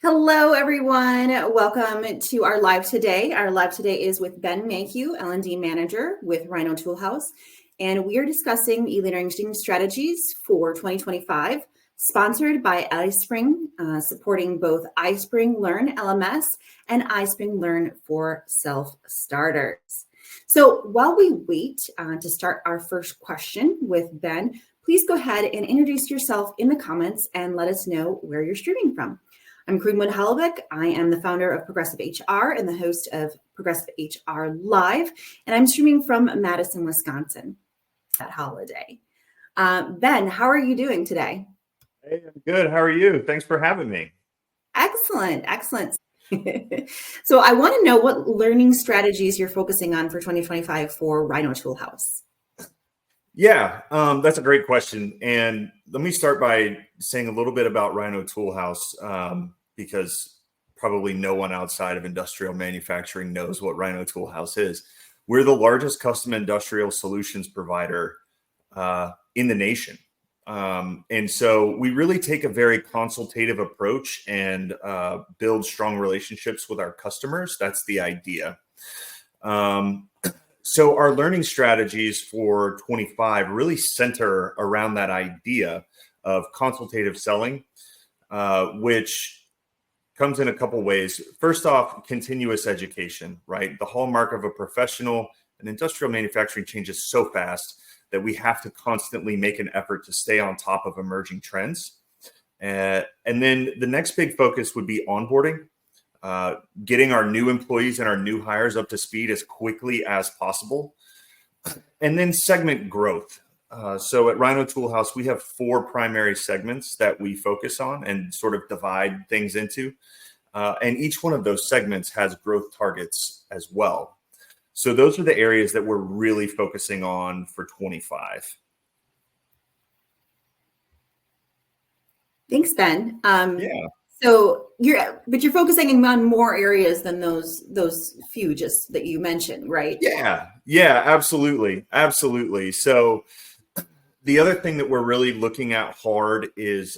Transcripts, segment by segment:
Hello, everyone. Welcome to our live today. Our live today is with Ben Mayhew, L&D Manager with Rhino Tool House, and we are discussing e-learning strategies for 2025, sponsored by iSpring, supporting both iSpring Learn LMS and iSpring Learn for self-starters. So while we wait to start our first question with Ben, please go ahead and introduce yourself in the comments and let us know where you're streaming from. I'm Greenwood Hallebeck. I am the founder of Progressive HR and the host of Progressive HR Live, and I'm streaming from Madison, Wisconsin at holiday. Ben, how are you doing today? Hey, I'm good. How are you? Thanks for having me. Excellent. So I want to know what learning strategies you're focusing on for 2025 for Rhino Tool House. Yeah, that's a great question. And let me start by saying a little bit about Rhino Tool House, because probably no one outside of industrial manufacturing knows what Rhino Tool House is. We're the largest custom industrial solutions provider in the nation. And so we really take a very consultative approach and build strong relationships with our customers. That's the idea. So our learning strategies for 25 really center around that idea of consultative selling, which comes in a couple ways. First off, continuous education, right? The hallmark of a professional and industrial manufacturing changes so fast that we have to constantly make an effort to stay on top of emerging trends. And then the next big focus would be onboarding. Getting our new employees and our new hires up to speed as quickly as possible. And then segment growth. So at Rhino Tool House, we have 4 primary segments that we focus on and sort of divide things into. And each one of those segments has growth targets as well. So those are the areas that we're really focusing on for 25. Thanks, Ben. Yeah. So you're focusing on more areas than those few just that you mentioned, right? Yeah, absolutely. So the other thing that we're really looking at hard is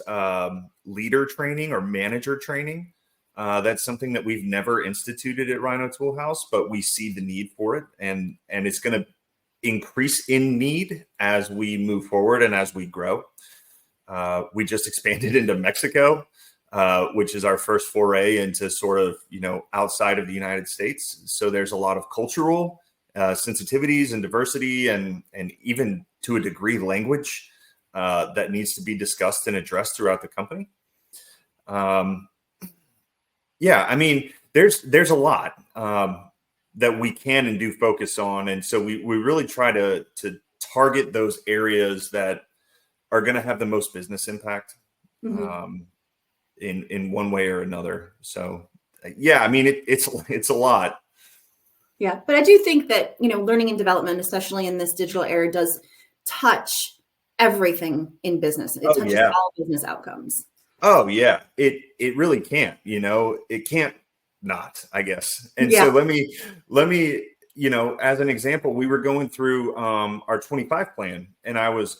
leader training or manager training. That's something that we've never instituted at Rhino Tool House, but we see the need for it, and it's going to increase in need as we move forward and as we grow. We just expanded into Mexico. Which is our first foray into sort of, outside of the United States. So there's a lot of cultural sensitivities and diversity and even to a degree language that needs to be discussed and addressed throughout the company. There's a lot that we can and do focus on. And so we really try to target those areas that are going to have the most business impact. Mm-hmm. In one way or another. So it's a lot. Yeah, but I do think that, learning and development, especially in this digital era, does touch everything in business. It touches all business outcomes. Oh yeah, it really can't, it can't not, I guess. And so let me, as an example, we were going through our 25 plan, and I was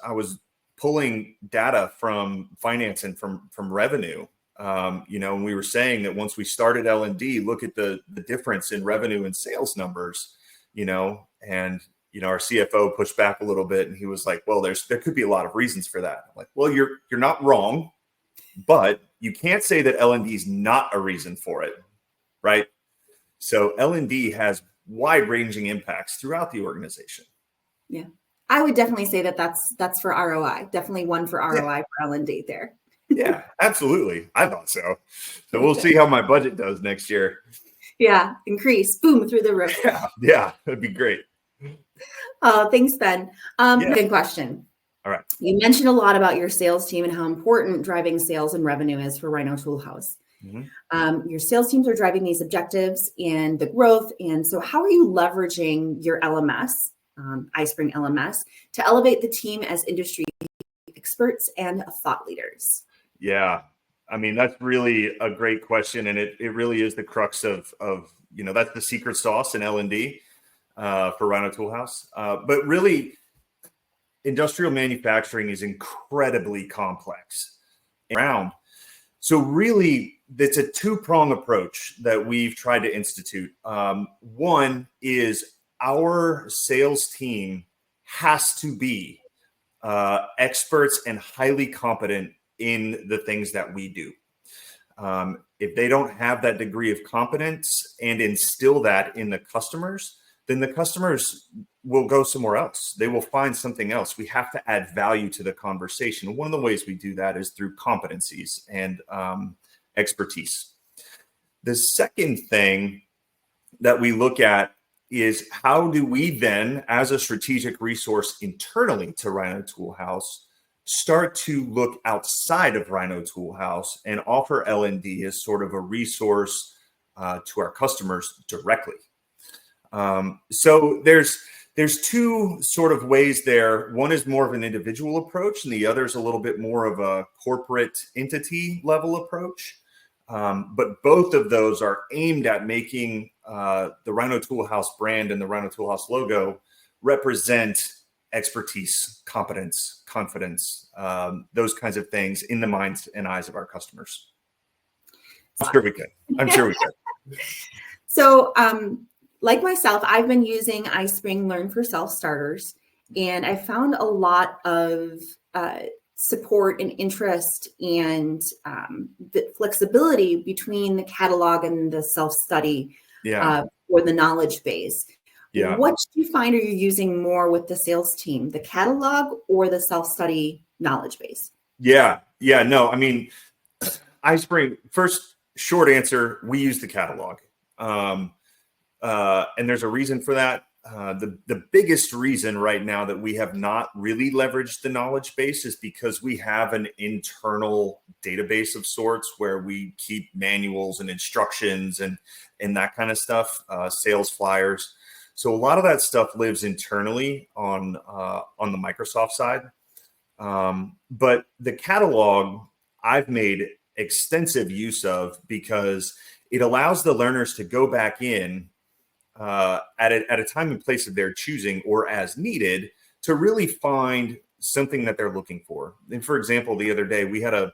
pulling data from finance and from revenue. And we were saying that once we started L&D, look at the difference in revenue and sales numbers, and our CFO pushed back a little bit, and he was like, well, there could be a lot of reasons for that. I'm like, well, you're not wrong, but you can't say that L&D is not a reason for it. Right. So L&D has wide ranging impacts throughout the organization. Yeah, I would definitely say that's for ROI. Definitely one for ROI for L&D there. Yeah, absolutely. I thought so. So we'll see how my budget does next year. Yeah, increase, boom, through the roof. Yeah, that'd be great. Thanks, Ben. Good question. All right. You mentioned a lot about your sales team and how important driving sales and revenue is for Rhino Tool House. Mm-hmm. Your sales teams are driving these objectives and the growth. And so how are you leveraging your LMS, iSpring LMS, to elevate the team as industry experts and thought leaders? Yeah, that's really a great question. And it really is the crux of that's the secret sauce in L&D for Rhino Tool House. But really, industrial manufacturing is incredibly complex. So really, it's a two-prong approach that we've tried to institute. One is our sales team has to be experts and highly competent in the things that we do. If they don't have that degree of competence and instill that in the customers, then the customers will go somewhere else. They will find something else. We have to add value to the conversation. One of the ways we do that is through competencies and expertise. The second thing that we look at is how do we then, as a strategic resource internally to Rhino Tool House, start to look outside of Rhino Tool House and offer L&D as sort of a resource to our customers directly. So there's two sort of ways there. One is more of an individual approach, and the other is a little bit more of a corporate entity level approach. But both of those are aimed at making the Rhino Tool House brand and the Rhino Tool House logo represent expertise, competence, confidence, those kinds of things in the minds and eyes of our customers. I'm sure we can. I'm sure we can. So, like myself, I've been using iSpring Learn for Self-Starters, and I found a lot of support and interest and the flexibility between the catalog and the self-study or the knowledge base. Yeah. What do you find are you using more with the sales team, the catalog or the self-study knowledge base? No, I mean, iSpring, first short answer, we use the catalog. And there's a reason for that. The biggest reason right now that we have not really leveraged the knowledge base is because we have an internal database of sorts where we keep manuals and instructions and that kind of stuff, sales flyers. So a lot of that stuff lives internally on the Microsoft side. But the catalog I've made extensive use of because it allows the learners to go back in at a time and place of their choosing or as needed to really find something that they're looking for. And for example, the other day we had a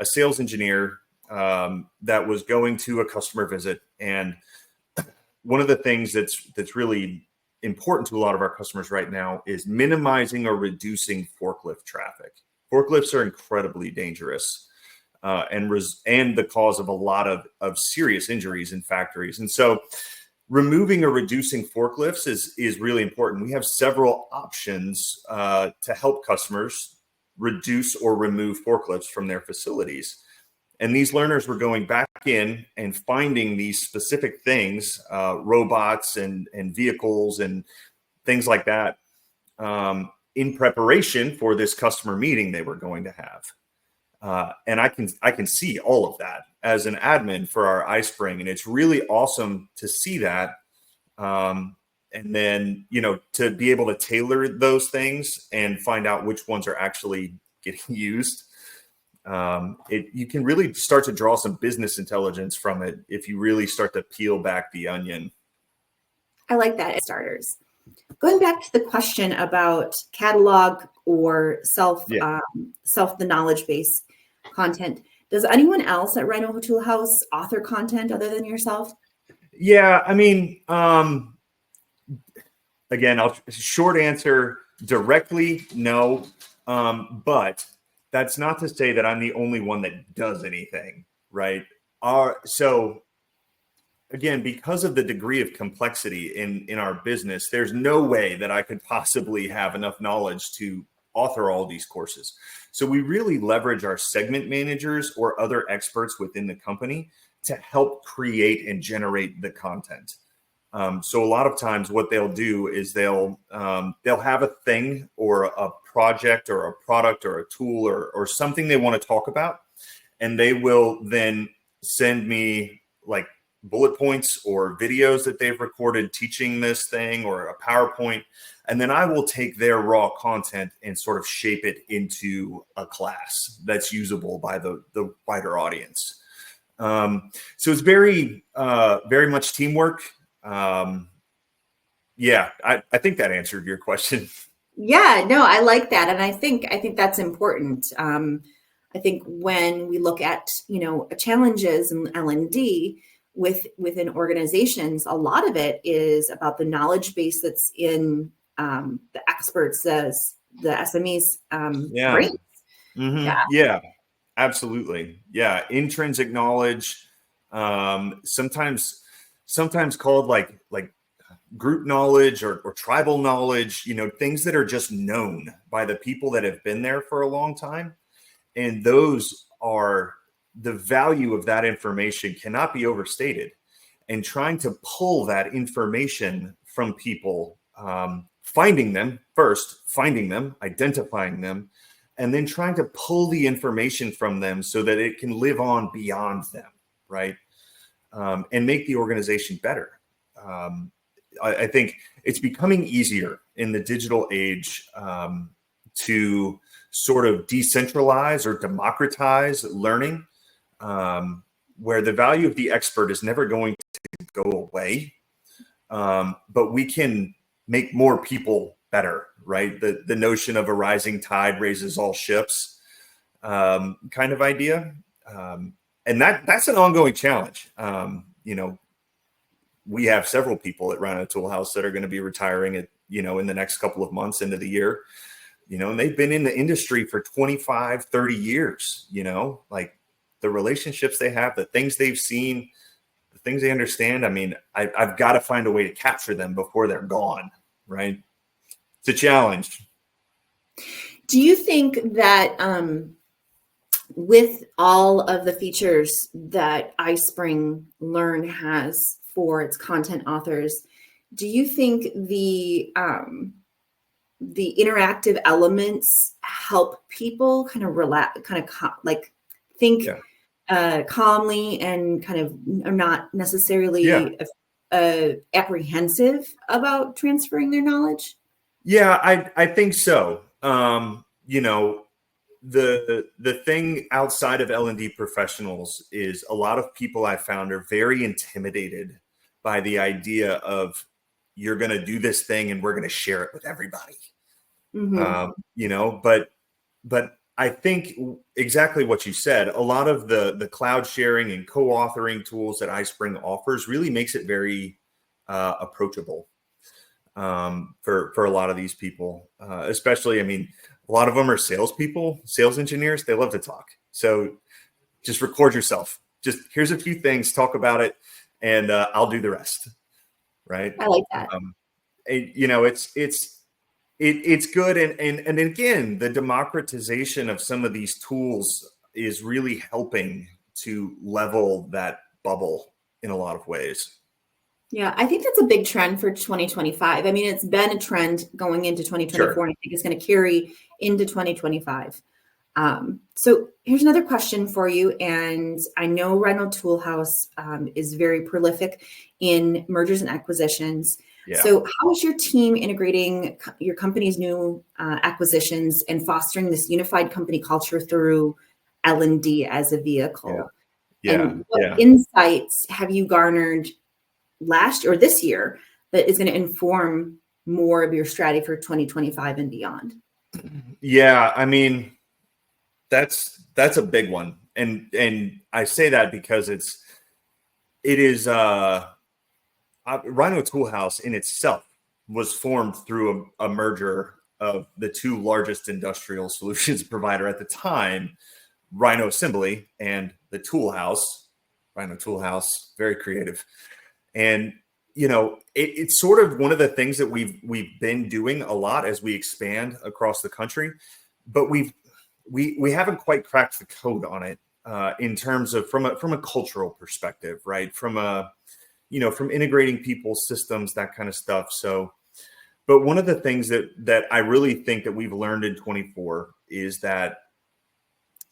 sales engineer that was going to a customer visit, and one of the things that's really important to a lot of our customers right now is minimizing or reducing forklift traffic. Forklifts are incredibly dangerous and the cause of a lot of serious injuries in factories. And so removing or reducing forklifts is really important. We have several options to help customers reduce or remove forklifts from their facilities. And these learners were going back in and finding these specific things, robots and vehicles and things like that, in preparation for this customer meeting they were going to have. And I can see all of that as an admin for our iSpring, and it's really awesome to see that. And then, to be able to tailor those things and find out which ones are actually getting used. You can really start to draw some business intelligence from it if you really start to peel back the onion. I like that as starters. Going back to the question about catalog or the knowledge base content, does anyone else at Rhino Tool House author content other than yourself? Yeah, I mean, again, short answer, directly, no. But that's not to say that I'm the only one that does anything, right? So again, because of the degree of complexity in our business, there's no way that I could possibly have enough knowledge to author all these courses. So we really leverage our segment managers or other experts within the company to help create and generate the content. So a lot of times what they'll do is they'll have a thing or a project or a product or a tool or something they want to talk about. And they will then send me like bullet points or videos that they've recorded teaching this thing or a PowerPoint. And then I will take their raw content and sort of shape it into a class that's usable by the wider audience. So it's very, very much teamwork. I think that answered your question. Yeah, no, I like that. And I think that's important. I think when we look at, challenges in L&D within organizations, a lot of it is about the knowledge base that's in the experts, the SMEs Yeah. brains. Yeah. Yeah, absolutely. Yeah. Intrinsic knowledge, sometimes called like group knowledge or tribal knowledge, things that are just known by the people that have been there for a long time. And those are the value of that information cannot be overstated. And trying to pull that information from people, finding them first, finding them, identifying them, and then trying to pull the information from them so that it can live on beyond them, right? And make the organization better. I think it's becoming easier in the digital age to sort of decentralize or democratize learning, where the value of the expert is never going to go away, but we can make more people better, right? The notion of a rising tide raises all ships, kind of idea. And that's an ongoing challenge. We have several people at Rhino Tool House that are going to be retiring in the next couple of months into the year, and they've been in the industry for 25, 30 years, like the relationships they have, the things they've seen, the things they understand. I mean, I've got to find a way to capture them before they're gone, right? It's a challenge. Do you think that with all of the features that iSpring Learn has for its content authors, do you think the interactive elements help people kind of relax, think calmly and kind of are not necessarily apprehensive about transferring their knowledge? Yeah, I think so. The thing outside of L&D professionals is a lot of people I found are very intimidated by the idea of you're going to do this thing and we're going to share it with everybody. But I think exactly what you said, a lot of the cloud sharing and co-authoring tools that iSpring offers really makes it very approachable for a lot of these people, especially, I mean, a lot of them are salespeople, sales engineers. They love to talk. So just record yourself. Just here's a few things, talk about it, and I'll do the rest. Right. I like that. It's good. And again, the democratization of some of these tools is really helping to level that bubble in a lot of ways. Yeah, I think that's a big trend for 2025. I mean, it's been a trend going into 2024, Sure. and I think it's going to carry into 2025. So here's another question for you. And I know Rhino Tool House is very prolific in mergers and acquisitions. Yeah. So how is your team integrating your company's new acquisitions and fostering this unified company culture through L&D as a vehicle? And what insights have you garnered last or this year that is going to inform more of your strategy for 2025 and beyond? Yeah, I mean, that's a big one. And I say that because it is Rhino Tool House in itself was formed through a merger of the two largest industrial solutions provider at the time, Rhino Assembly and the Tool House. Rhino Tool House, very creative. And it's sort of one of the things that we've been doing a lot as we expand across the country, but we haven't quite cracked the code on it in terms of from a cultural perspective, right? From integrating people's systems, that kind of stuff. So, but one of the things that I really think that we've learned in 24 is that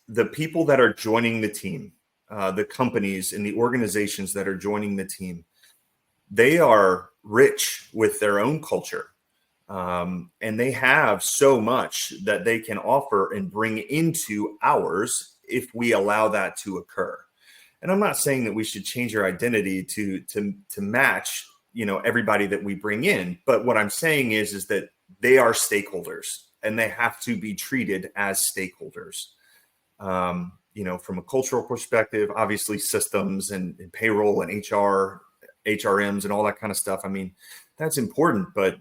the people that are joining the team, the companies and the organizations that are joining the team, they are rich with their own culture. And they have so much that they can offer and bring into ours if we allow that to occur. And I'm not saying that we should change our identity to match, everybody that we bring in. But what I'm saying is that they are stakeholders and they have to be treated as stakeholders. From a cultural perspective, obviously systems and payroll and HR, HRMs and all that kind of stuff. I mean, that's important, but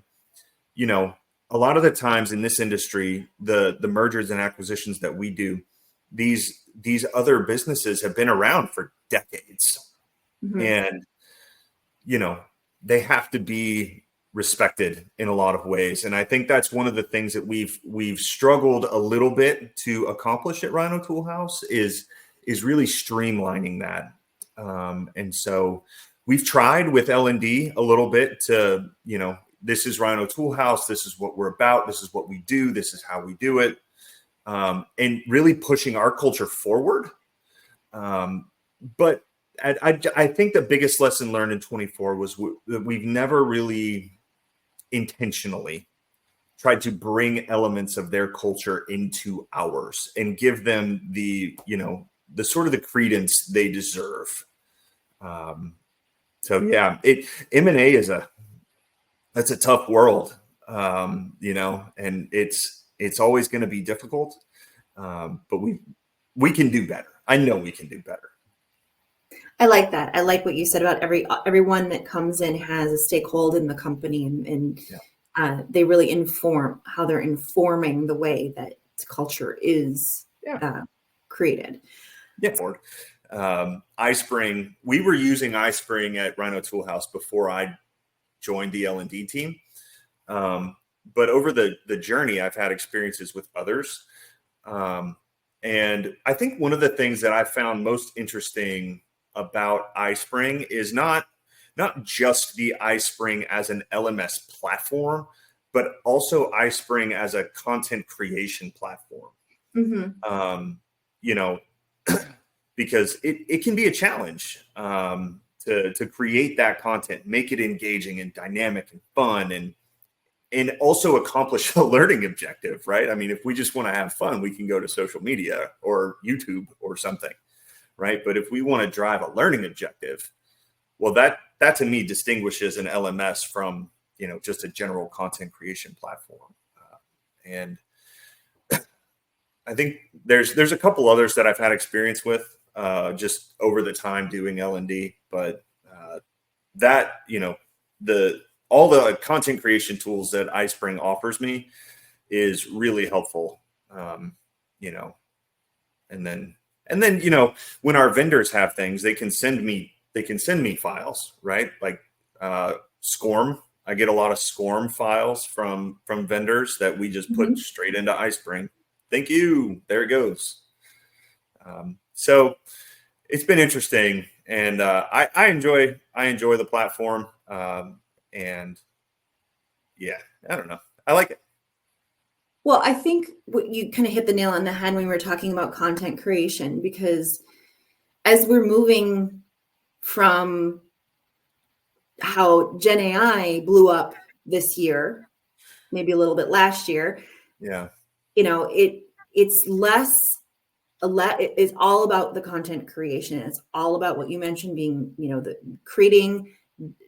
a lot of the times in this industry, the mergers and acquisitions that we do, these other businesses have been around for decades, Mhm. and they have to be respected in a lot of ways. And I think that's one of the things that we've struggled a little bit to accomplish at Rhino Tool House is really streamlining that. And so we've tried with L&D a little bit to, this is Rhino Tool House. This is what we're about. This is what we do. This is how we do it. And really pushing our culture forward. But I think the biggest lesson learned in 24 was that we've never really intentionally tried to bring elements of their culture into ours and give them the sort of the credence they deserve. So yeah, M&A that's a tough world, and it's always going to be difficult, but we can do better. I know we can do better. I like that. I like what you said about everyone that comes in has a stakeholder in the company, and they really inform how they're informing the way that culture is created. Yeah. iSpring. We were using iSpring at Rhino Tool House before I joined the L&D team. But over the journey, I've had experiences with others. And I think one of the things that I found most interesting about iSpring is not just the iSpring as an LMS platform, but also iSpring as a content creation platform. Mm-hmm. Because it can be a challenge to create that content, make it engaging and dynamic and fun, and also accomplish a learning objective, right? I mean, if we just want to have fun, we can go to social media or YouTube or something, right? But if we want to drive a learning objective, well, that to me distinguishes an LMS from just a general content creation platform. And I think there's a couple others that I've had experience with just over the time doing L&D, but that all the content creation tools that iSpring offers me is really helpful. And then when our vendors have things, they can send me files, right? Like SCORM. I get a lot of SCORM files from vendors that we just put straight into iSpring. Thank you. There it goes. So it's been interesting, and I enjoy the platform. And yeah, I don't know. I like it. Well, I think what you kind of hit the nail on the head when we were talking about content creation, because as we're moving from how Gen AI blew up this year, maybe a little bit last year, it's it's all about the content creation. It's all about what you mentioned being, the creating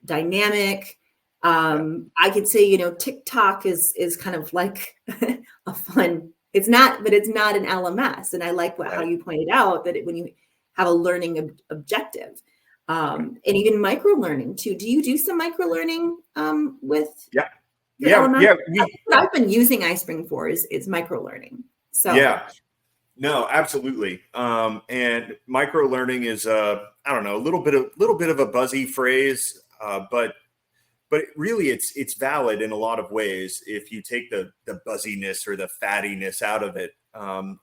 dynamic. I could say, TikTok is kind of like a fun, it's not an LMS. And I like how you pointed out that when you have a learning objective, and even micro learning too. Do you do some micro learning with LMS? What I've been using iSpring for is micro learning. So no, absolutely. And micro learning is I don't know, a little bit of a buzzy phrase, but really it's valid in a lot of ways. If you take the buzziness or the fattiness out of it,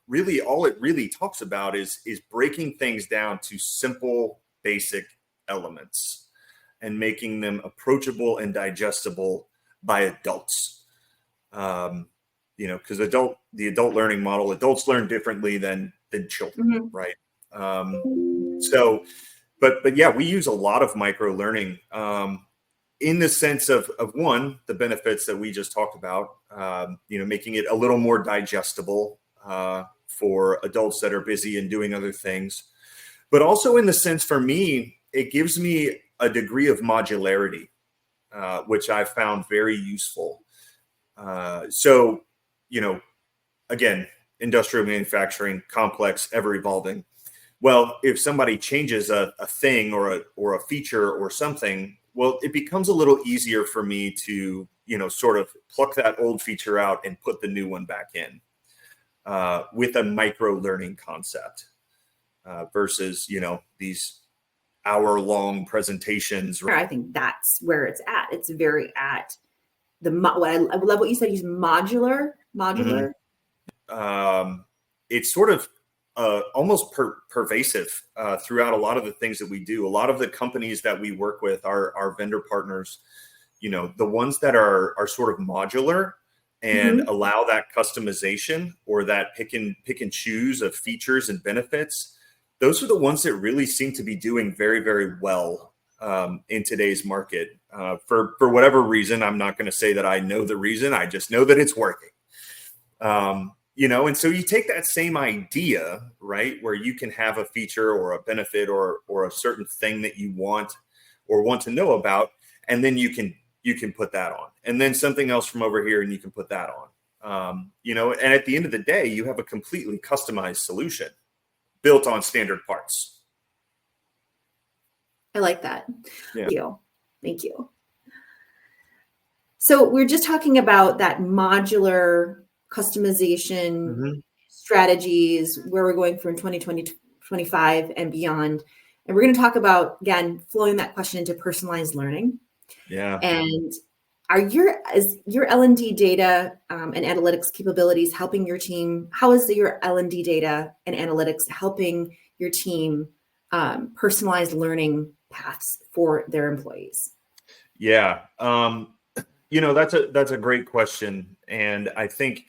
really all it really talks about is breaking things down to simple, basic elements and making them approachable and digestible by adults. Because the adult learning model, adults learn differently than children, right? So, but yeah, we use a lot of micro learning in the sense of one, the benefits that we just talked about, making it a little more digestible for adults that are busy and doing other things, but also in the sense for me, it gives me a degree of modularity, which I found very useful. So, again, industrial manufacturing, complex, ever evolving. Well, if somebody changes a thing or a feature or something, well, it becomes a little easier for me to, sort of pluck that old feature out and put the new one back in with a micro learning concept versus, these hour-long presentations. I think that's where it's at. It's very at I love what you said. He's modular. Mm-hmm. It's sort of almost pervasive throughout a lot of the things that we do. A lot of the companies that we work with, our vendor partners, the ones that are sort of modular and allow that customization or that pick and choose of features and benefits. Those are the ones that really seem to be doing very, very well in today's market. For whatever reason, I'm not going to say that I know the reason. I just know that it's working. And so you take that same idea, right, where you can have a feature or a benefit or a certain thing that you want or want to know about, and then you can put that on, and then something else from over here, and you can put that on. And at the end of the day, you have a completely customized solution built on standard parts. I like that. Yeah. Thank you. So we're just talking about that modular customization strategies, where we're going from 2020 to 25 and beyond. And we're going to talk about, again, flowing that question into personalized learning. Yeah. And is your L&D data and analytics capabilities helping your team? How is your L&D data and analytics helping your team personalize learning paths for their employees? Yeah. That's a great question. And I think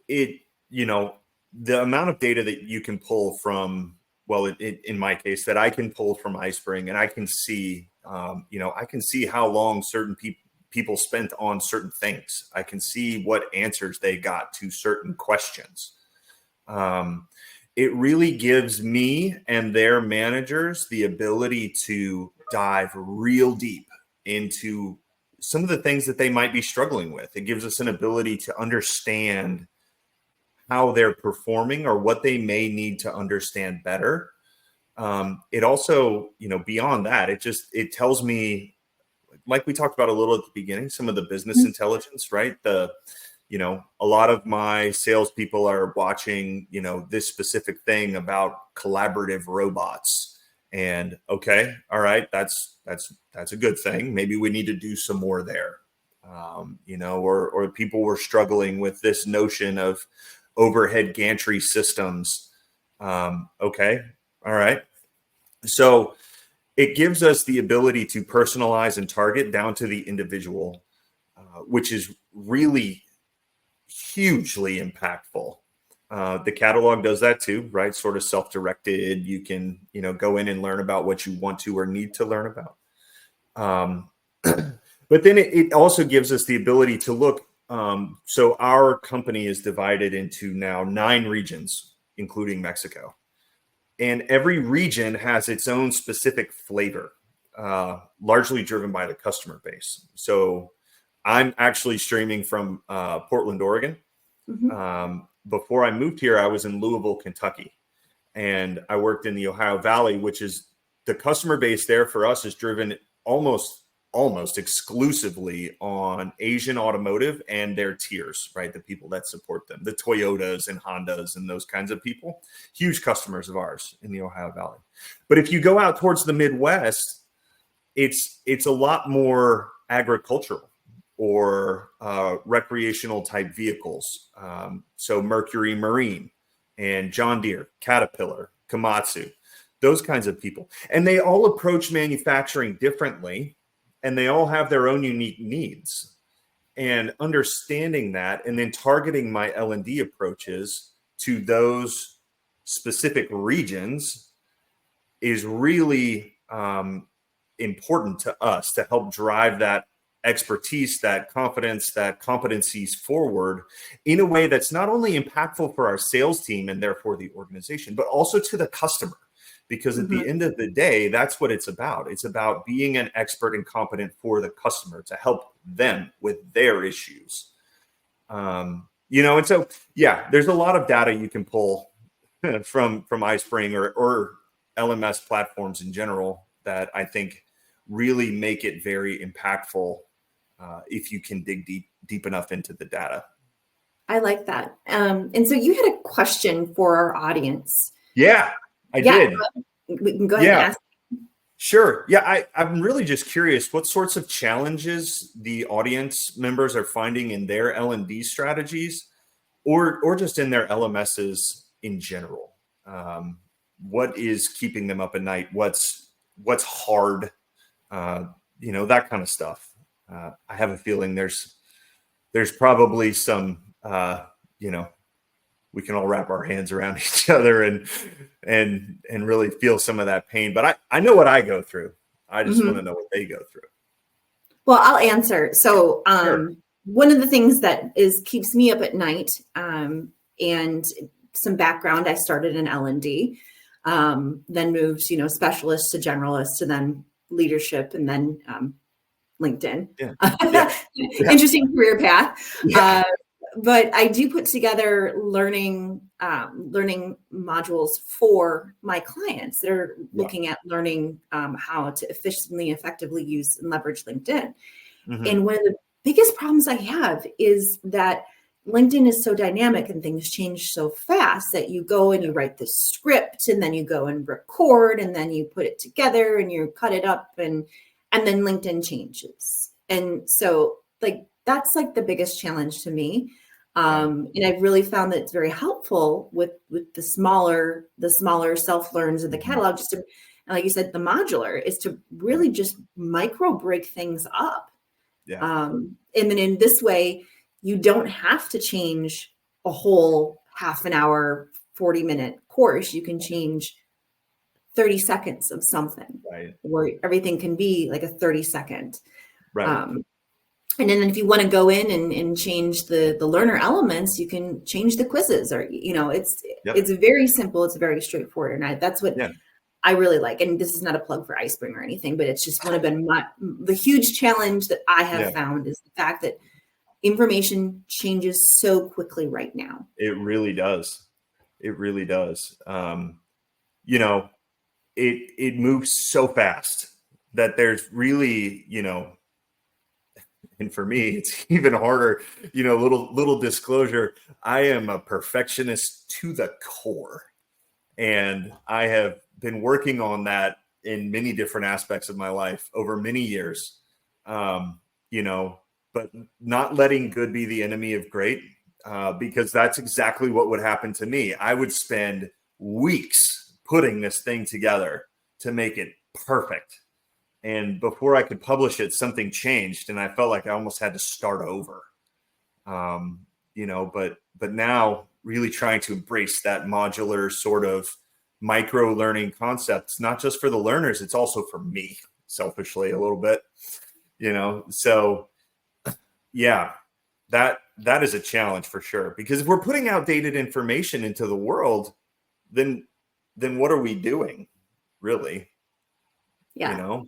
the amount of data that you can pull from, in my case, that I can pull from iSpring, and I can see, I can see how long certain people spent on certain things. I can see what answers they got to certain questions. It really gives me and their managers the ability to dive real deep into some of the things that they might be struggling with. It gives us an ability to understand how they're performing or what they may need to understand better. It also, beyond that, it tells me, like we talked about a little at the beginning, some of the business intelligence, right? A lot of my salespeople are watching, this specific thing about collaborative robots. And okay, all right, that's a good thing. Maybe we need to do some more there. Or people were struggling with this notion of overhead gantry systems. Okay, all right. So it gives us the ability to personalize and target down to the individual, which is really hugely impactful. The catalog does that too, right? Sort of self-directed. You can, go in and learn about what you want to or need to learn about. But then it also gives us the ability to look. So our company is divided into now 9 regions, including Mexico. And every region has its own specific flavor, largely driven by the customer base. So I'm actually streaming from Portland, Oregon. Before I moved here, I was in Louisville, Kentucky, and I worked in the Ohio Valley, which is the customer base there for us is driven almost exclusively on Asian automotive and their tiers, right? The people that support them, the Toyotas and Hondas and those kinds of people, huge customers of ours in the Ohio Valley. But if you go out towards the Midwest, it's a lot more agricultural or recreational type vehicles. So Mercury Marine and John Deere, Caterpillar, Komatsu, those kinds of people. And they all approach manufacturing differently, and they all have their own unique needs. And understanding that and then targeting my L&D approaches to those specific regions is really important to us to help drive that expertise, that confidence, that competencies forward in a way that's not only impactful for our sales team and therefore the organization, but also to the customer. Because at the end of the day, that's what it's about. It's about being an expert and competent for the customer to help them with their issues. And so, yeah, there's a lot of data you can pull from iSpring or LMS platforms in general that I think really make it very impactful if you can dig deep enough into the data. I like that. And so you had a question for our audience. Yeah, I did. We can go ahead and ask. Sure. Yeah, I'm really just curious what sorts of challenges the audience members are finding in their L&D strategies or just in their LMSs in general. What is keeping them up at night? What's hard? That kind of stuff. I have a feeling there's probably some, we can all wrap our hands around each other and really feel some of that pain. But I know what I go through. I just want to know what they go through. Well, I'll answer. So Sure. One of the things that keeps me up at night, and some background, I started in L&D, then moved, specialist to generalist to then leadership and then LinkedIn. Yeah. Interesting career path. Yeah. But I do put together learning modules for my clients that are looking at learning how to efficiently, effectively use and leverage LinkedIn. Mm-hmm. And one of the biggest problems I have is that LinkedIn is so dynamic and things change so fast that you go and you write this script and then you go and record and then you put it together and you cut it up and then LinkedIn changes. And so that's the biggest challenge to me. And I've really found that it's very helpful with the smaller self-learns of the catalog, just to, and like you said, the modular is to really just micro break things up. Yeah. And then in this way, you don't have to change a whole half an hour, 40-minute course. You can change 30 seconds of something, Right. where everything can be like a 30-second. Right. And then if you want to go in and change the learner elements, you can change the quizzes, or, it's very simple. It's very straightforward. And that's what I really like. And this is not a plug for iSpring or anything, but it's just been the huge challenge that I have found is the fact that information changes so quickly right now. It really does. It really does. It moves so fast that there's really, and for me, it's even harder, little disclosure. I am a perfectionist to the core. And I have been working on that in many different aspects of my life over many years, but not letting good be the enemy of great, because that's exactly what would happen to me. I would spend weeks putting this thing together to make it perfect. And before I could publish it, something changed, and I felt like I almost had to start over. But now really trying to embrace that modular sort of micro learning concepts, not just for the learners, it's also for me, selfishly a little bit, So yeah, that is a challenge for sure, because if we're putting outdated information into the world, then what are we doing, really? Yeah.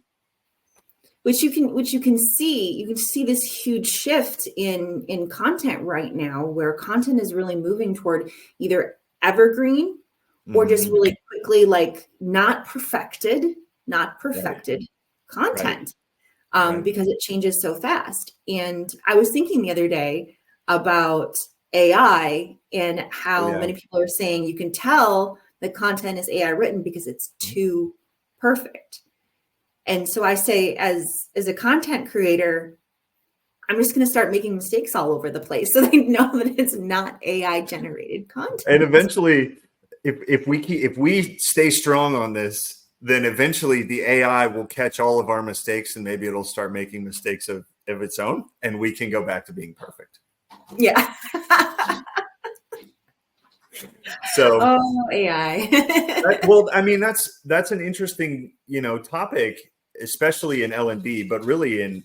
Which you can see this huge shift in content right now, where content is really moving toward either evergreen or just really quickly, not perfected content, because it changes so fast. And I was thinking the other day about AI and how many people are saying you can tell the content is AI written because it's too perfect. And so I say, as a content creator, I'm just going to start making mistakes all over the place so they know that it's not AI generated content. And eventually, if we stay strong on this, then eventually the AI will catch all of our mistakes, and maybe it'll start making mistakes of its own, and we can go back to being perfect. Yeah. So, AI. That's an interesting, topic, especially in L&D, but really in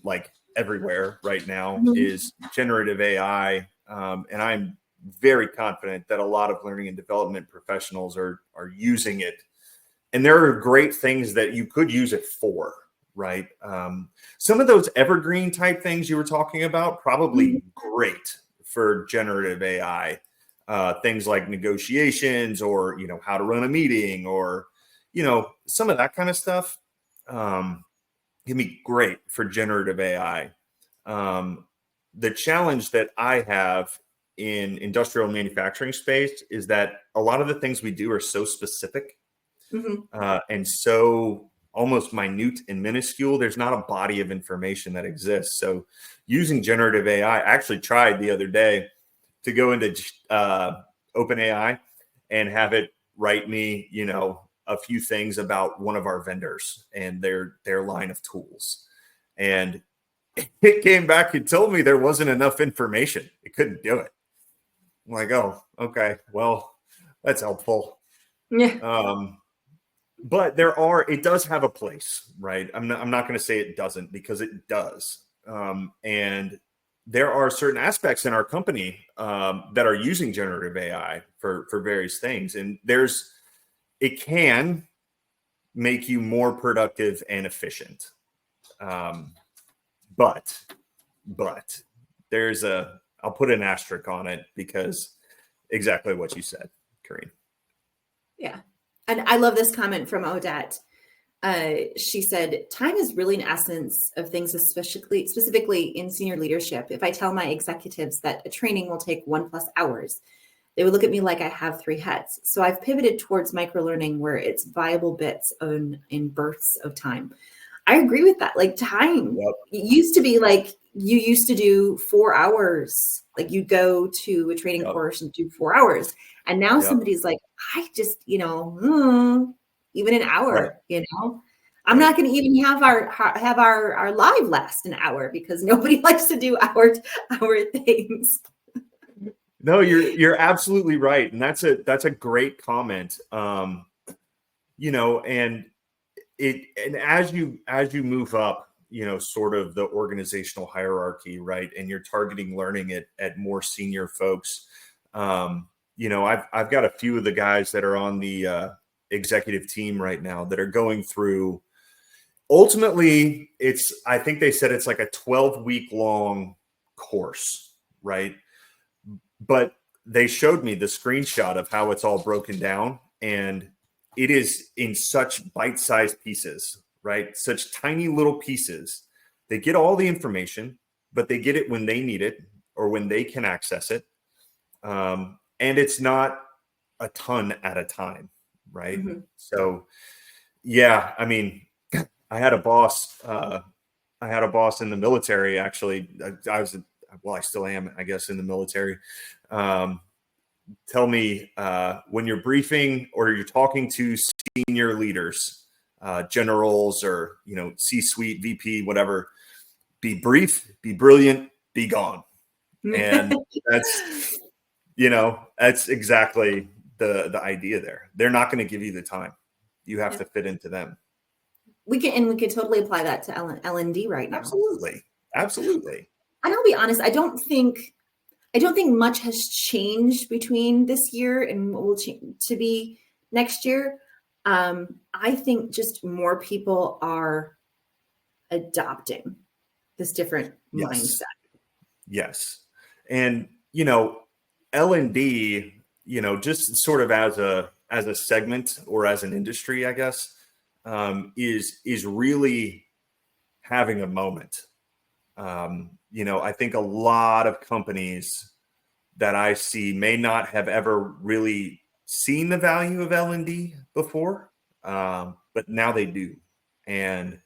everywhere right now, is generative AI. And I'm very confident that a lot of learning and development professionals are using it. And there are great things that you could use it for, right? Some of those evergreen type things you were talking about, probably great for generative AI. Things like negotiations, or how to run a meeting, or some of that kind of stuff. Can be great for generative AI. The challenge that I have in industrial manufacturing space is that a lot of the things we do are so specific, and so almost minute and minuscule. There's not a body of information that exists. So using generative AI, I actually tried the other day to go into OpenAI and have it write me, a few things about one of our vendors and their line of tools. And it came back and told me there wasn't enough information. It couldn't do it. I'm like, oh, okay, well, that's helpful. Yeah. But it does have a place, right? I'm not going to say it doesn't, because it does. And there are certain aspects in our company that are using generative AI for various things. And it can make you more productive and efficient. But I'll put an asterisk on it, because exactly what you said, Karine. Yeah. And I love this comment from Odette. She said, time is really an essence of things, specifically in senior leadership. If I tell my executives that a training will take 1+ hours, they would look at me like I have 3 heads. So I've pivoted towards microlearning, where it's viable bits in bursts of time. I agree with that. Like, time, it used to be like you used to do 4 hours. Like, you go to a training course and do 4 hours. And now somebody's like, I just, even an hour, I'm not going to even have our live last an hour, because nobody likes to do hour things. No, you're absolutely right. And that's a great comment. And as you move up, sort of the organizational hierarchy, right? And you're targeting learning at more senior folks. I've got a few of the guys that are on the executive team right now that are going through. Ultimately, I think they said it's like a 12-week long course, right? But they showed me the screenshot of how it's all broken down, and it is in such bite-sized pieces, right? Such tiny little pieces. They get all the information, but they get it when they need it or when they can access it. And it's not a ton at a time, right? So, yeah, I mean, I had a boss in the military, actually. I still am, I guess, in the military. Tell me, when you're briefing or you're talking to senior leaders, generals, or C-suite, VP, whatever, be brief, be brilliant, be gone. And that's exactly the idea there. They're not going to give you the time. You have to fit into them. We can totally apply that to L&D right now. Absolutely. And I'll be honest, I don't think much has changed between this year and what will to be next year. I think just more people are adopting this different mindset. Yes. And, L&D, just sort of as a segment or as an industry, I guess, is really having a moment. I think a lot of companies that I see may not have ever really seen the value of L&D before, but now they do. And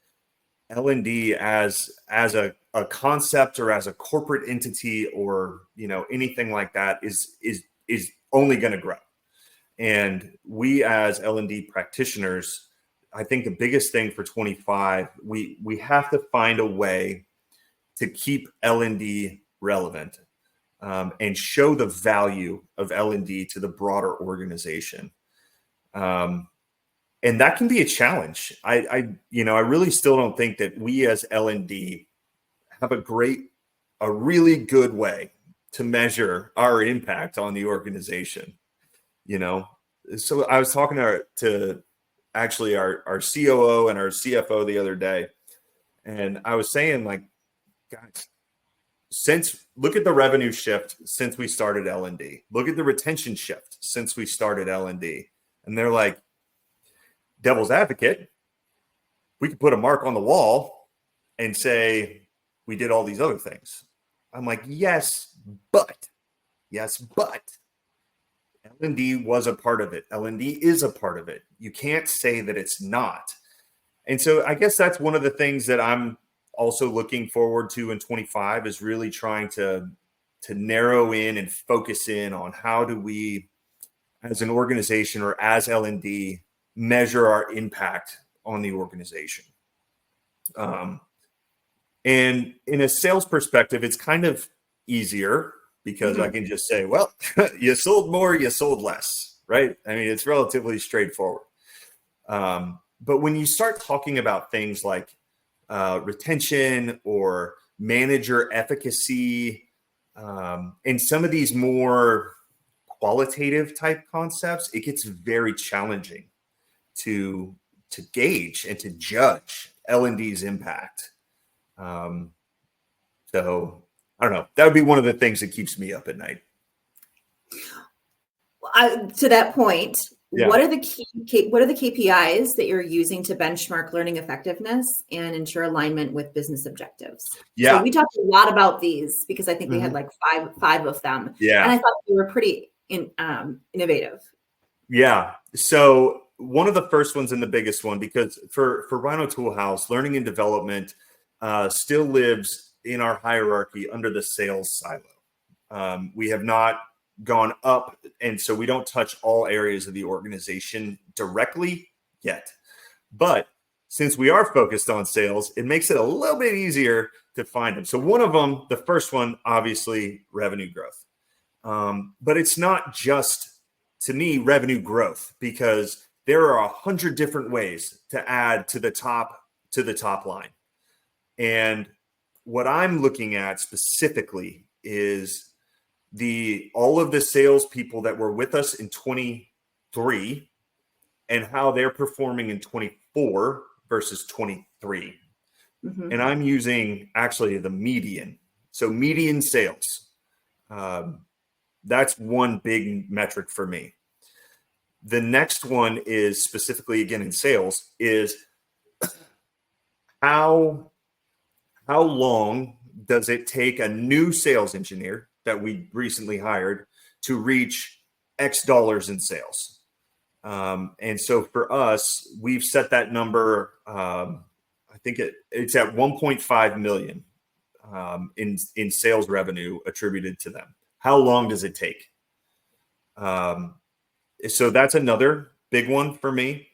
L&D as a concept, or as a corporate entity, or anything like that, is only going to grow. And we as L&D practitioners, I think the biggest thing for 25, we have to find a way to keep L&D relevant, and show the value of L&D to the broader organization. And that can be a challenge. I really still don't think that we as L&D have a really good way to measure our impact on the organization. So I was talking to actually our COO and our CFO the other day, and I was saying, like, guys, look at the revenue shift since we started L&D. Look at the retention shift since we started L&D. And they're like, devil's advocate, we could put a mark on the wall and say we did all these other things. I'm like, yes, but L&D was a part of it. L&D is a part of it. You can't say that it's not. And so I guess that's one of the things that I'm also looking forward to in 25 is really trying to narrow in and focus in on how do we, as an organization or as L&D, measure our impact on the organization. And in a sales perspective, it's kind of easier because I can just say, well, you sold more, you sold less, right? I mean, it's relatively straightforward. But when you start talking about things like retention or manager efficacy, and some of these more qualitative type concepts, it gets very challenging to gauge and to judge L&D's impact. So I don't know. That would be one of the things that keeps me up at night. To that point, Yeah. what are the KPIs that you're using to benchmark learning effectiveness and ensure alignment with business objectives? Yeah. So we talked a lot about these because I think we had like five of them. Yeah. And I thought they were pretty innovative. Yeah. So one of the first ones and the biggest one, because for Rhino Tool House, learning and development still lives in our hierarchy under the sales silo. We have not gone up, and so we don't touch all areas of the organization directly yet. But since we are focused on sales, it makes it a little bit easier to find them. So one of them, the first one, obviously revenue growth. But it's not just, to me, revenue growth, because there are 100 different ways to add to the top line. And what I'm looking at specifically is all of the salespeople that were with us in 23 and how they're performing in 24 versus 23. And I'm using actually the median. So median sales. That's one big metric for me. The next one is specifically, again, in sales, is how long does it take a new sales engineer that we recently hired to reach X dollars in sales? And so for us, we've set that number. I think it's at 1.5 million in sales revenue attributed to them. How long does it take? So that's another big one for me.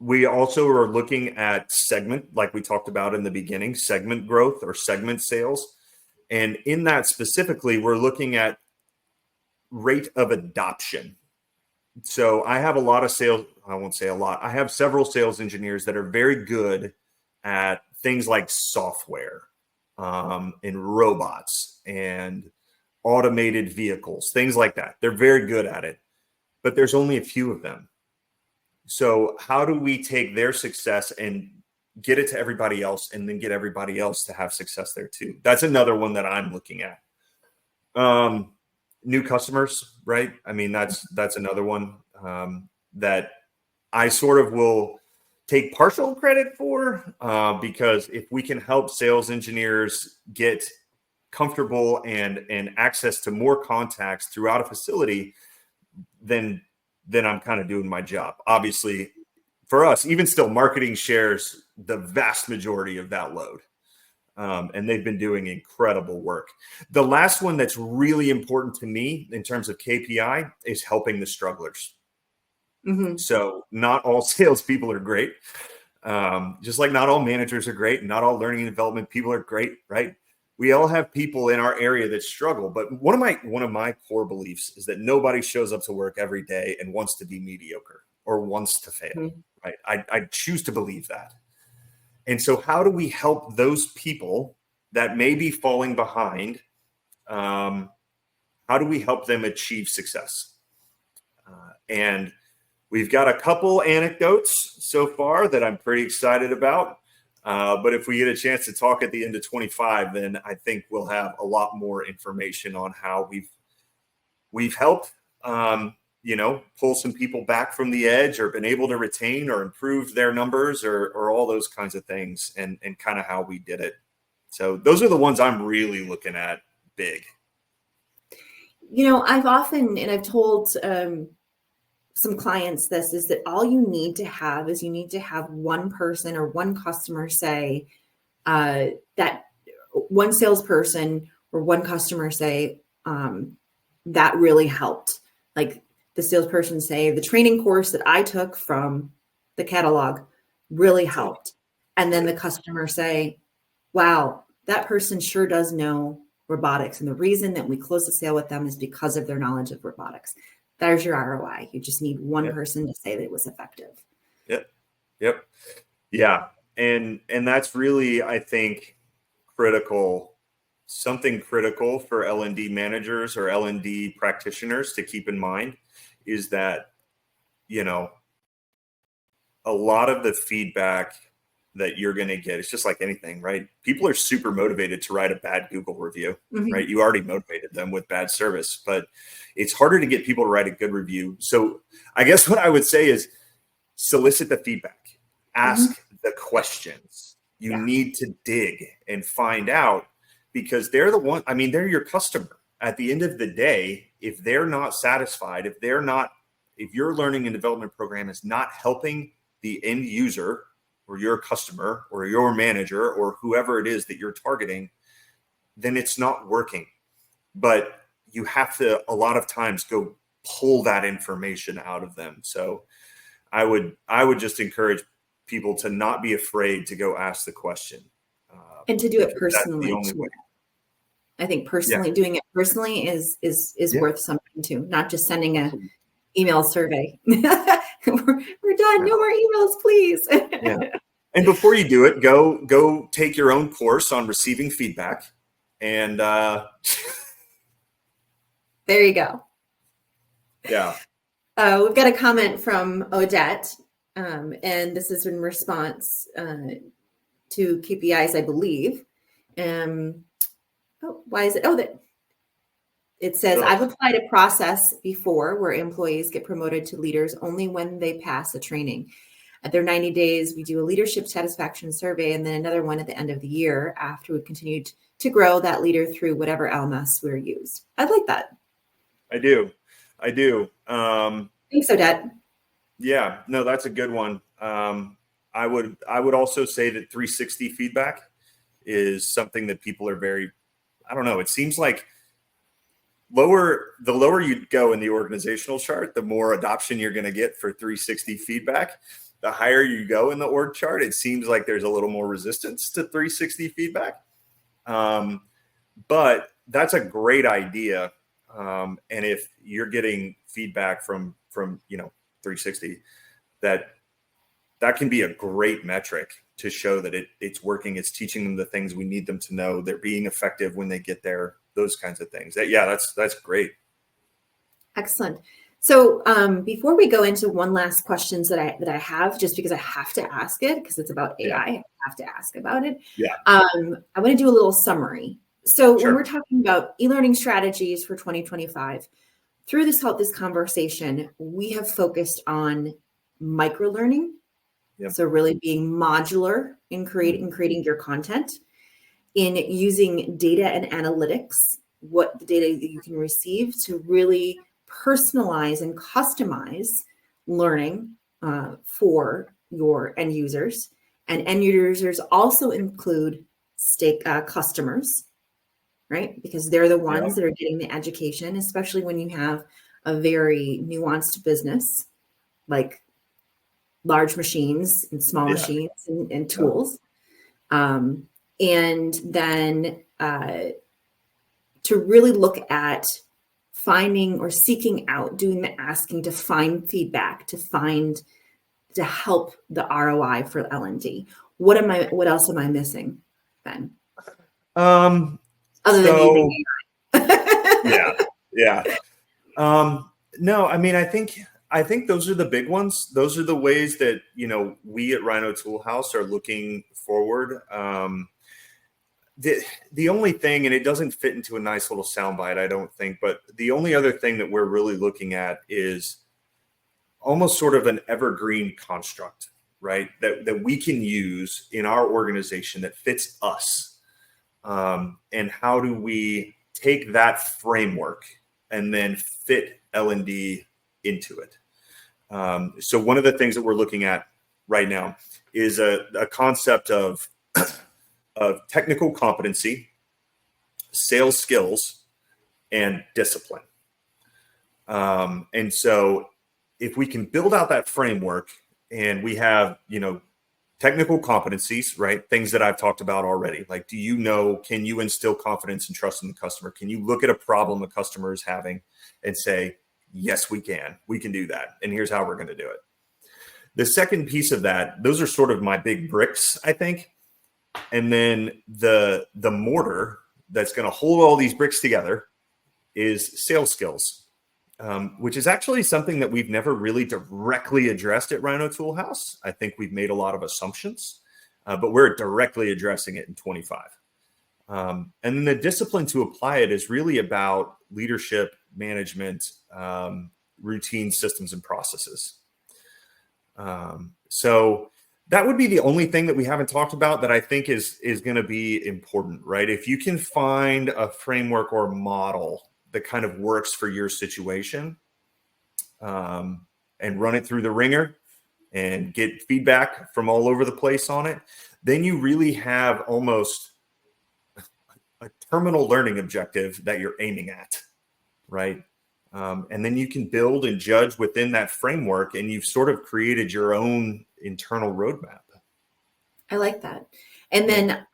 We also are looking at segment, like we talked about in the beginning, segment growth or segment sales. And in that specifically, we're looking at rate of adoption. So I have a lot of sales, I won't say a lot. I have several sales engineers that are very good at things like software and robots and automated vehicles, things like that. They're very good at it, but there's only a few of them. So how do we take their success and get it to everybody else and then get everybody else to have success there too? That's another one that I'm looking at. New customers, right? I mean, that's another one that I sort of will take partial credit for because if we can help sales engineers get comfortable and access to more contacts throughout a facility, then I'm kind of doing my job. Obviously, for us, even still, marketing shares the vast majority of that load. And they've been doing incredible work. The last one that's really important to me in terms of KPI is helping the strugglers. So not all salespeople are great. Just like not all managers are great, and not all learning and development people are great, right? We all have people in our area that struggle. But one of my core beliefs is that nobody shows up to work every day and wants to be mediocre or wants to fail, right? I choose to believe that. And so how do we help those people that may be falling behind? How do we help them achieve success? And we've got a couple anecdotes so far that I'm pretty excited about. But if we get a chance to talk at the end of 25, then I think we'll have a lot more information on how we've helped, pull some people back from the edge, or been able to retain or improve their numbers, or all those kinds of things, and kind of how we did it. So those are the ones I'm really looking at big. I've told some clients this, is that all you need to have is one person or one customer say, that one salesperson or one customer say, that really helped. Like the salesperson say, the training course that I took from the catalog really helped. And then the customer say, wow, that person sure does know robotics. And the reason that we close the sale with them is because of their knowledge of robotics. There's your ROI. You just need one person to say that it was effective. Yep. Yeah. And that's really, I think, critical, something critical for L&D managers or L&D practitioners to keep in mind, is that, a lot of the feedback that you're going to get, it's just like anything, right? People are super motivated to write a bad Google review, right? You already motivated them with bad service, but it's harder to get people to write a good review. So I guess what I would say is solicit the feedback, ask the questions. You need to dig and find out, because they're the one, they're your customer. At the end of the day, if they're not satisfied, if your learning and development program is not helping the end user or your customer or your manager or whoever it is that you're targeting, then it's not working. But you have to, a lot of times, go pull that information out of them. So I would just encourage people to not be afraid to go ask the question. And to do it personally. That's the only way. I think doing it personally is worth something too, not just sending a email survey. We're done. No more emails, please. And before you do it, go take your own course on receiving feedback. And there you go. Yeah. We've got a comment from Odette, and this is in response to KPIs, I believe. Why is it? It says, I've applied a process before where employees get promoted to leaders only when they pass a training. At their 90 days, we do a leadership satisfaction survey, and then another one at the end of the year after we've continued to grow that leader through whatever LMS we're used. I like that. I do. Thanks, Odette. Yeah, no, that's a good one. I would also say that 360 feedback is something that people are very, I don't know, it seems like the lower you go in the organizational chart, the more adoption you're going to get for 360 feedback. The higher you go in the org chart, it seems like there's a little more resistance to 360 feedback. But that's a great idea. And if you're getting feedback from 360, that can be a great metric to show that it's working. It's teaching them the things we need them to know. They're being effective when they get there. Those kinds of things. That's great. Excellent. So before we go into one last questions that I have, just because I have to ask it because it's about AI, I have to ask about it. I want to do a little summary. So when we're talking about e-learning strategies for 2025, through this conversation, we have focused on micro-learning. So really being modular in creating your content, in using data and analytics, what the data that you can receive to really personalize and customize learning for your end users. And end users also include customers, right? Because they're the ones that are getting the education, especially when you have a very nuanced business like large machines and small machines and tools. And then to really look at finding or seeking out, doing the asking to find feedback, to help the ROI for L&D. What else am I missing, Ben? Other than using AI. No, I think I think those are the big ones. Those are the ways that, we at Rhino Tool House are looking forward. The only thing, and it doesn't fit into a nice little soundbite, I don't think, but the only other thing that we're really looking at is almost sort of an evergreen construct, right? That we can use in our organization that fits us. And how do we take that framework and then fit L&D into it? So one of the things that we're looking at right now is a concept of technical competency, sales skills, and discipline. And so if we can build out that framework and we have, technical competencies, right? Things that I've talked about already. Like, can you instill confidence and trust in the customer? Can you look at a problem a customer is having and say, yes, we can do that. And here's how we're going to do it. The second piece of that, those are sort of my big bricks, I think. And then the mortar that's going to hold all these bricks together is sales skills, which is actually something that we've never really directly addressed at Rhino Tool House. I think we've made a lot of assumptions, but we're directly addressing it in 25. And then the discipline to apply it is really about leadership, management, routine systems and processes. So that would be the only thing that we haven't talked about that I think is going to be important, right? If you can find a framework or model that kind of works for your situation, and run it through the ringer and get feedback from all over the place on it, then you really have almost a terminal learning objective that you're aiming at, right? And then you can build and judge within that framework, and you've sort of created your own internal roadmap. I like that. And then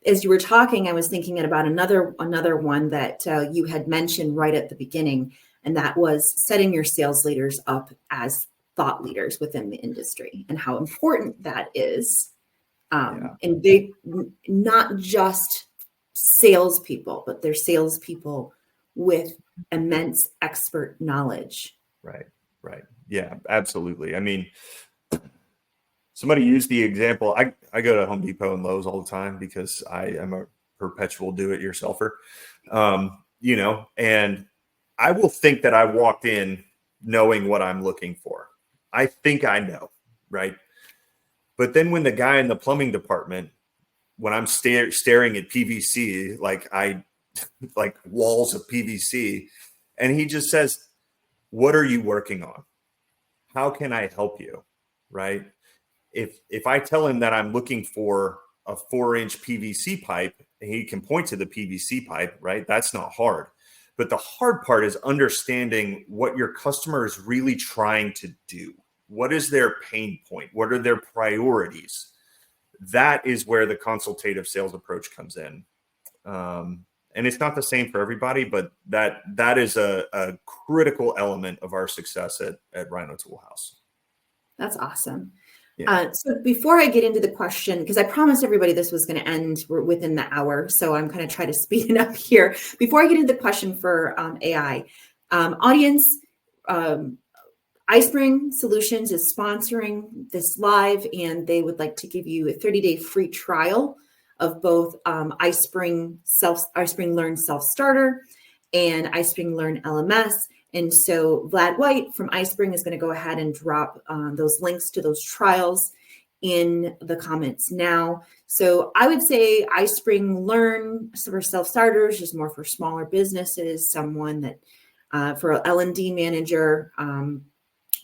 as you were talking, I was thinking about another one that you had mentioned right at the beginning, and that was setting your sales leaders up as thought leaders within the industry and how important that is. And they not just salespeople, but they're salespeople with immense expert knowledge. Right. Yeah, absolutely. I mean, somebody used the example. I go to Home Depot and Lowe's all the time because I am a perpetual do-it-yourselfer, and I will think that I walked in knowing what I'm looking for. I think I know, right? But then when the guy in the plumbing department, when I'm staring at PVC, like walls of PVC, and he just says, "What are you working on? How can I help you?" Right? If I tell him that I'm looking for a 4-inch PVC pipe, and he can point to the PVC pipe, right? That's not hard. But the hard part is understanding what your customer is really trying to do. What is their pain point? What are their priorities? That is where the consultative sales approach comes in. And it's not the same for everybody, but that is a critical element of our success at Rhino Tool House. That's awesome. Yeah. So before I get into the question, because I promised everybody this was going to end within the hour, so I'm going to try to speed it up here. Before I get into the question for AI, audience, iSpring Solutions is sponsoring this live, and they would like to give you a 30-day free trial of both iSpring Learn Self-Starter and iSpring Learn LMS. And so Vlad White from iSpring is going to go ahead and drop those links to those trials in the comments now. So I would say iSpring Learn for self-starters is more for smaller businesses, someone that for an L&D manager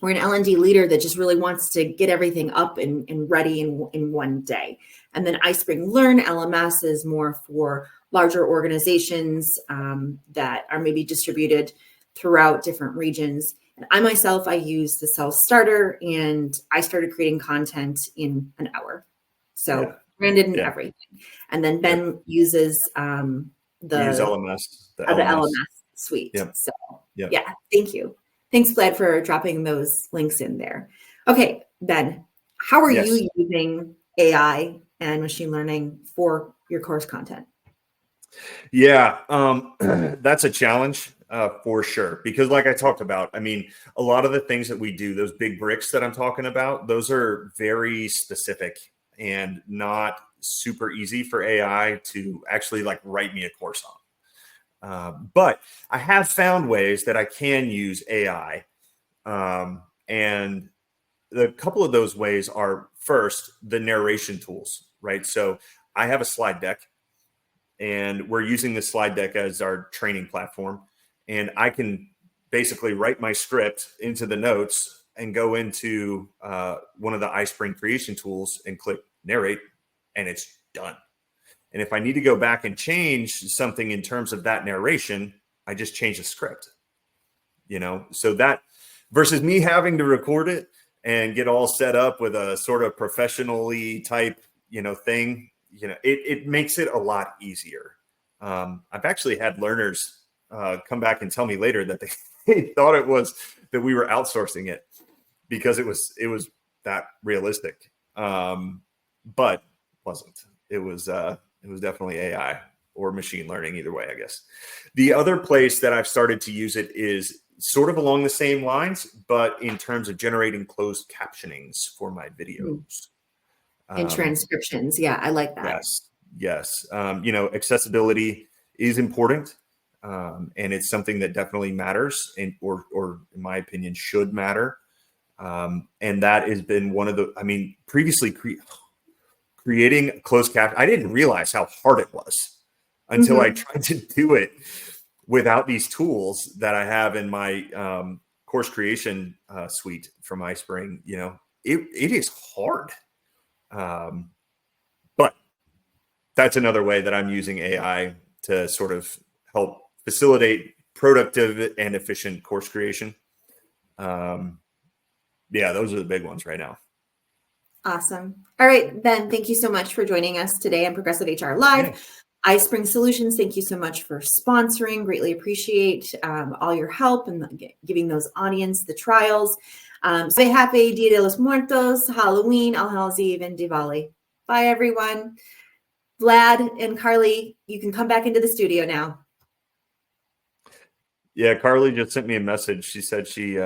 or an L&D leader that just really wants to get everything up and ready in one day. And then iSpring Learn LMS is more for larger organizations that are maybe distributed throughout different regions. And I myself, I use the self-starter, and I started creating content in an hour. So branded and everything. And then Ben uses the LMS, the LMS suite. Yep. So yeah, thank you. Thanks, Vlad, for dropping those links in there. Okay, Ben, how are you using AI and machine learning for your course content? Yeah, that's a challenge. For sure. Because like I talked about, I mean, a lot of the things that we do, those big bricks that I'm talking about, those are very specific and not super easy for AI to actually like write me a course on. But I have found ways that I can use AI. And the couple of those ways are first the narration tools, right? So I have a slide deck and we're using the slide deck as our training platform. And I can basically write my script into the notes and go into one of the iSpring creation tools and click narrate, and it's done. And if I need to go back and change something in terms of that narration, I just change the script, so that versus me having to record it and get all set up with a sort of professionally type, thing, it makes it a lot easier. I've actually had learners come back and tell me later that they thought it was that we were outsourcing it because it was that realistic. But wasn't. It was definitely AI or machine learning, either way, I guess. The other place that I've started to use it is sort of along the same lines, but in terms of generating closed captionings for my videos. And transcriptions. Yeah, I like that. Yes. Accessibility is important. And it's something that definitely matters or in my opinion, should matter. And that has been one of previously creating closed caption. I didn't realize how hard it was until I tried to do it without these tools that I have in my course creation suite from iSpring. It is hard. But that's another way that I'm using AI to sort of help facilitate productive and efficient course creation. Those are the big ones right now. Awesome. All right, Ben, thank you so much for joining us today on Progressive HR Live. Yeah. iSpring Solutions, thank you so much for sponsoring. Greatly appreciate all your help and giving those audience the trials. Say happy Dia de los Muertos, Halloween, All Hallows Eve, and Diwali. Bye, everyone. Vlad and Carly, you can come back into the studio now. Yeah, Carly just sent me a message. She said she